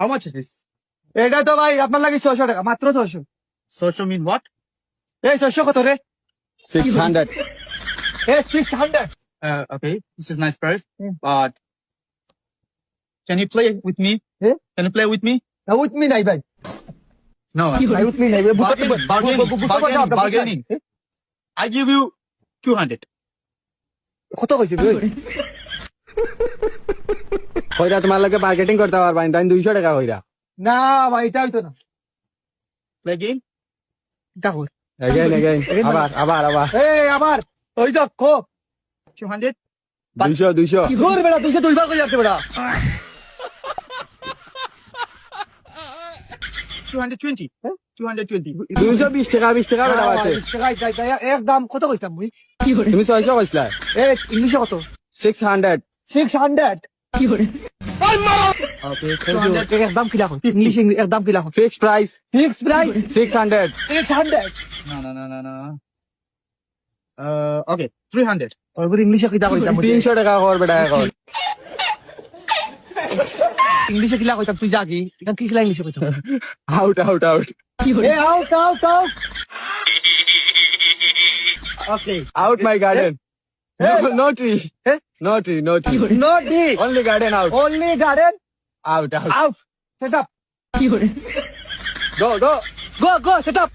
How much is this? এটা তো ভাই আপনার লাগে 600 টাকা, মাত্র 600। Social mean what? এই 600 কত রে? 600. 600। Okay, this is nice price, but can you play with me? Eh? Can you play with me? With me নাই ভাই, No. ভাই উইথ মি নাই। Bargaining. I give you 200. কত কইছিস তুই? কইরা তোমার লাগে মার্কেটিং করতে পারবা না, 200 টাকা কইরা। না ভাই এটা হইতো না। Play game? দেখো Again. আবার। এই আবার ওই দেখো 200? 200. দূর বেড়া, 200 দুইবার কই যাচ্ছে বেড়া। 220. 220. 220 টাকা, 20 টাকা বেটা আছে। একদম কত কইতাম মুই? তুমি 600 কইছলা। ইংলিশে কত? 600. 600। Okay, একদম কিলা কই? ইংলিশে একদম কিলা কই? Fixed price. Fix price 600. 600। No. Okay, 300. ওর ইংলিশে কিলা কইতাম? 300 টাকা কর বেটা এখন। ইংলিশে কিলা কইতাম তুই জাগি, এখন কি কিলা ইংলিশে কইতাম? Out. Out. Okay. Out my garden. No tree. Eh? No tree. No D, Only garden out. only garden Out. out. Set up. Go. Go, set up.